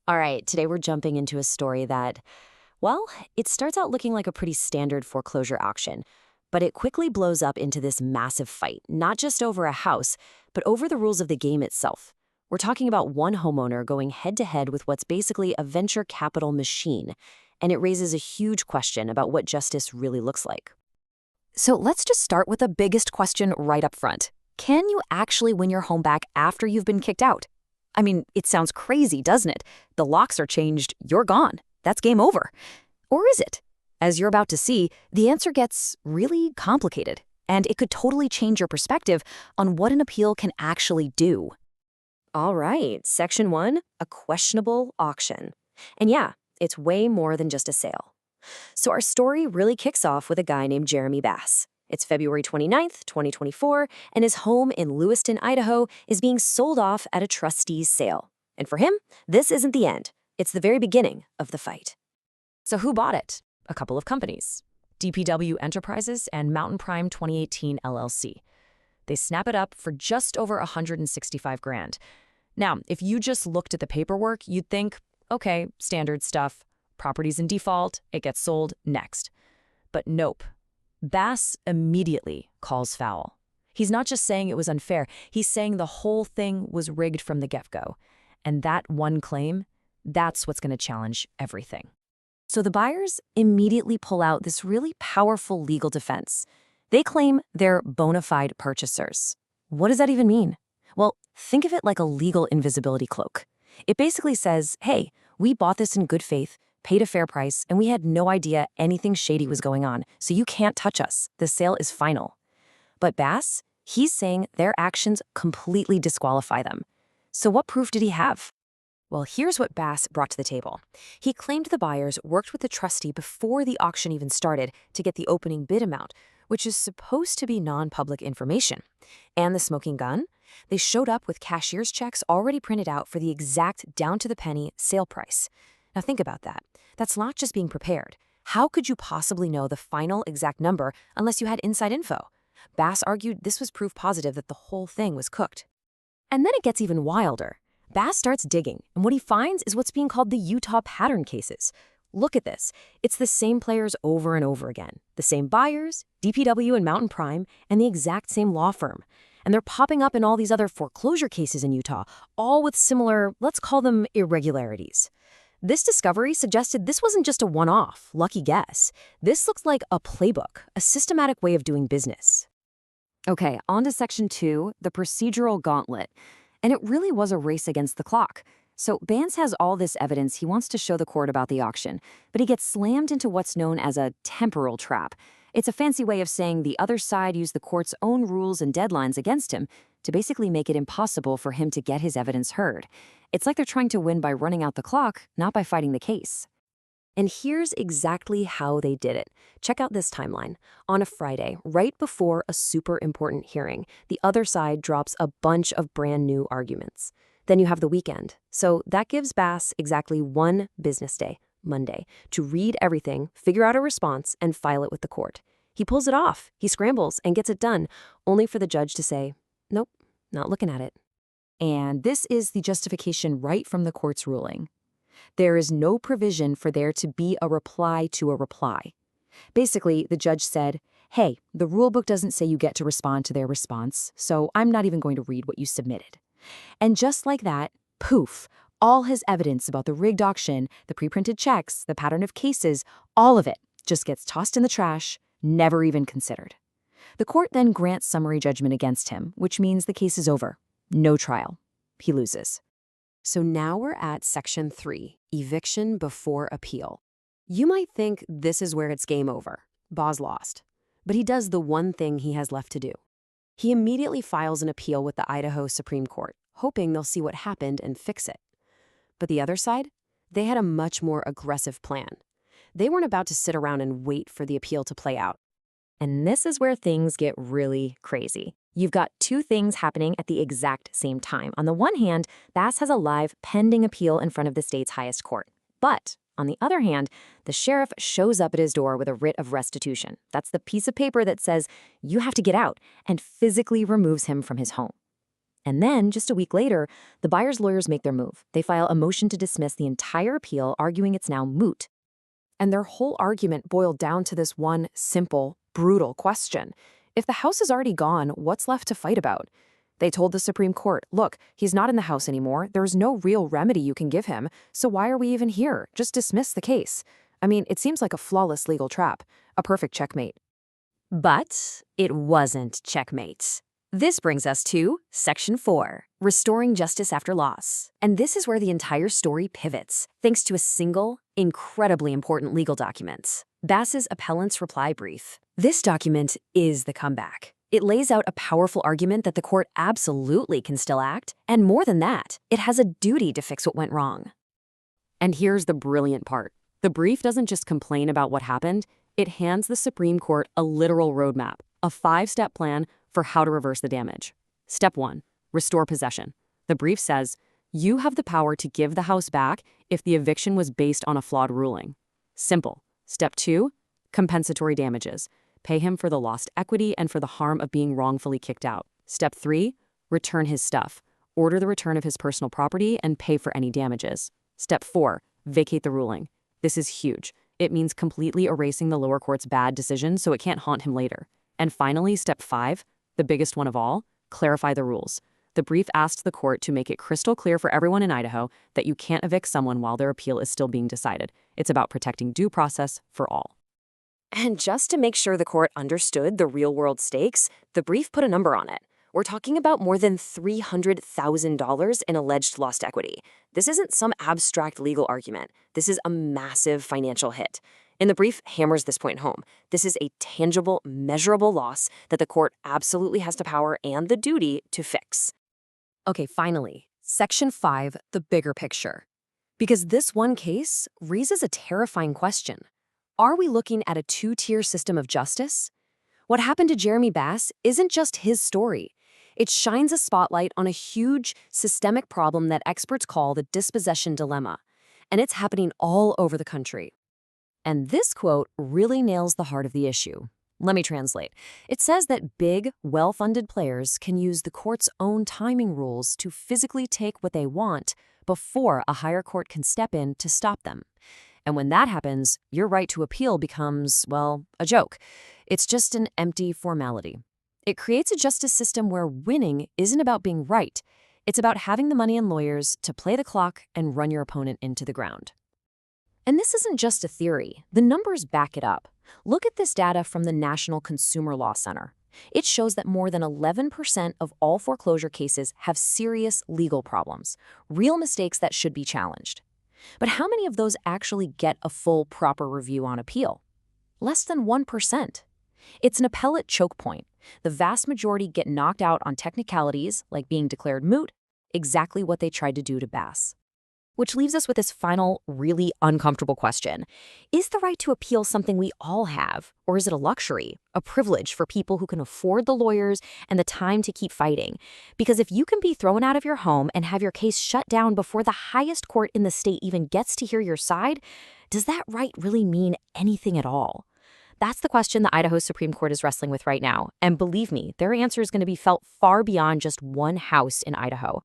All right, today we're jumping into a story that, well, it starts out looking like a pretty standard foreclosure auction, but it quickly blows up into this massive fight, not just over a house, but over the rules of the game itself. We're talking about one homeowner going head-to-head with what's basically a venture capital machine, and it raises a huge question about what justice really looks like. So let's just start with the biggest question right up front. Can you actually win your home back after you've been kicked out? I mean, it sounds crazy, doesn't it? The locks are changed, you're gone. That's game over. Or is it? As you're about to see, the answer gets really complicated, and it could totally change your perspective on what an appeal can actually do. All right, Section 1, a questionable auction. And yeah, it's way more than just a sale. So our story really kicks off with a guy named Jeremy Bass. It's February 29th, 2024, and his home in Lewiston, Idaho is being sold off at a trustee's sale. And for him, this isn't the end. It's the very beginning of the fight. So who bought it? A couple of companies. DPW Enterprises and Mountain Prime 2018 LLC. They snap it up for just over $165,000. Now, if you just looked at the paperwork, you'd think, okay, standard stuff, property's in default, it gets sold, next. But nope. Bass immediately calls foul. He's not just saying it was unfair, he's saying the whole thing was rigged from the get-go. And that one claim, that's what's going to challenge everything. So the buyers immediately pull out this really powerful legal defense. They claim they're bona fide purchasers. What does that even mean? Well, think of it like a legal invisibility cloak. It basically says, hey, we bought this in good faith, paid a fair price, and we had no idea anything shady was going on, so you can't touch us. The sale is final. But Bass, he's saying their actions completely disqualify them. So what proof did he have? Well, here's what Bass brought to the table. He claimed the buyers worked with the trustee before the auction even started to get the opening bid amount, which is supposed to be non-public information. And the smoking gun? They showed up with cashier's checks already printed out for the exact down-to-the-penny sale price. Now think about that. That's not just being prepared. How could you possibly know the final exact number unless you had inside info? Bass argued this was proof positive that the whole thing was cooked. And then it gets even wilder. Bass starts digging, and what he finds is what's being called the Utah pattern cases. Look at this. It's the same players over and over again. The same buyers, DPW and Mountain Prime, and the exact same law firm. And they're popping up in all these other foreclosure cases in Utah, all with similar, let's call them irregularities. This discovery suggested this wasn't just a one-off, lucky guess. This looks like a playbook, a systematic way of doing business. Okay, on to Section 2, the procedural gauntlet. And it really was a race against the clock. So Bass has all this evidence he wants to show the court about the auction, but he gets slammed into what's known as a temporal trap. It's a fancy way of saying the other side used the court's own rules and deadlines against him to basically make it impossible for him to get his evidence heard. It's like they're trying to win by running out the clock, not by fighting the case. And here's exactly how they did it. Check out this timeline. On a Friday, right before a super important hearing, the other side drops a bunch of brand new arguments. Then you have the weekend. So that gives Bass exactly one business day, Monday, to read everything, figure out a response, and file it with the court. He pulls it off. He scrambles and gets it done, only for the judge to say, nope, not looking at it. And this is the justification right from the court's ruling. There is no provision for there to be a reply to a reply. Basically, the judge said, hey, the rulebook doesn't say you get to respond to their response, so I'm not even going to read what you submitted. And just like that, poof, all his evidence about the rigged auction, the pre-printed checks, the pattern of cases, all of it just gets tossed in the trash, never even considered. The court then grants summary judgment against him, which means the case is over. No trial. He loses. So now we're at Section 3, eviction before appeal. You might think this is where it's game over. Boz lost. But he does the one thing he has left to do. He immediately files an appeal with the Idaho Supreme Court, hoping they'll see what happened and fix it. But the other side? They had a much more aggressive plan. They weren't about to sit around and wait for the appeal to play out. And this is where things get really crazy. You've got two things happening at the exact same time. On the one hand, Bass has a live pending appeal in front of the state's highest court. But on the other hand, the sheriff shows up at his door with a writ of restitution. That's the piece of paper that says you have to get out, and physically removes him from his home. And then, just a week later, the buyer's lawyers make their move. They file a motion to dismiss the entire appeal, arguing it's now moot. And their whole argument boiled down to this one simple, brutal question. If the house is already gone, what's left to fight about? They told the Supreme Court, look, he's not in the house anymore. There's no real remedy you can give him. So why are we even here? Just dismiss the case. I mean, it seems like a flawless legal trap, a perfect checkmate. But it wasn't checkmate. This brings us to Section 4, Restoring Justice After Loss. And this is where the entire story pivots, thanks to a single, incredibly important legal document, Bass's appellant's reply brief. This document is the comeback. It lays out a powerful argument that the court absolutely can still act, and more than that, it has a duty to fix what went wrong. And here's the brilliant part. The brief doesn't just complain about what happened, it hands the Supreme Court a literal roadmap, a 5-step plan for how to reverse the damage. Step 1, restore possession. The brief says, you have the power to give the house back if the eviction was based on a flawed ruling. Simple. Step 2, compensatory damages. Pay him for the lost equity and for the harm of being wrongfully kicked out. Step 3, return his stuff. Order the return of his personal property and pay for any damages. Step 4, vacate the ruling. This is huge. It means completely erasing the lower court's bad decision so it can't haunt him later. And finally, Step 5, the biggest one of all, clarify the rules. The brief asked the court to make it crystal clear for everyone in Idaho that you can't evict someone while their appeal is still being decided. It's about protecting due process for all. And just to make sure the court understood the real-world stakes, the brief put a number on it. We're talking about more than $300,000 in alleged lost equity. This isn't some abstract legal argument. This is a massive financial hit. And the brief hammers this point home. This is a tangible, measurable loss that the court absolutely has the power and the duty to fix. Okay, finally, Section 5, the bigger picture. Because this one case raises a terrifying question. Are we looking at a two-tier system of justice? What happened to Jeremy Bass isn't just his story. It shines a spotlight on a huge systemic problem that experts call the dispossession dilemma. And it's happening all over the country. And this quote really nails the heart of the issue. Let me translate. It says that big, well-funded players can use the court's own timing rules to physically take what they want before a higher court can step in to stop them. And when that happens, your right to appeal becomes, well, a joke. It's just an empty formality. It creates a justice system where winning isn't about being right. It's about having the money and lawyers to play the clock and run your opponent into the ground. And this isn't just a theory. The numbers back it up. Look at this data from the National Consumer Law Center. It shows that more than 11% of all foreclosure cases have serious legal problems, real mistakes that should be challenged. But how many of those actually get a full, proper review on appeal? Less than 1%. It's an appellate choke point. The vast majority get knocked out on technicalities, like being declared moot, exactly what they tried to do to Bass. Which leaves us with this final, really uncomfortable question. Is the right to appeal something we all have, or is it a luxury, a privilege for people who can afford the lawyers and the time to keep fighting? Because if you can be thrown out of your home and have your case shut down before the highest court in the state even gets to hear your side, does that right really mean anything at all? That's the question the Idaho Supreme Court is wrestling with right now. And believe me, their answer is going to be felt far beyond just one house in Idaho.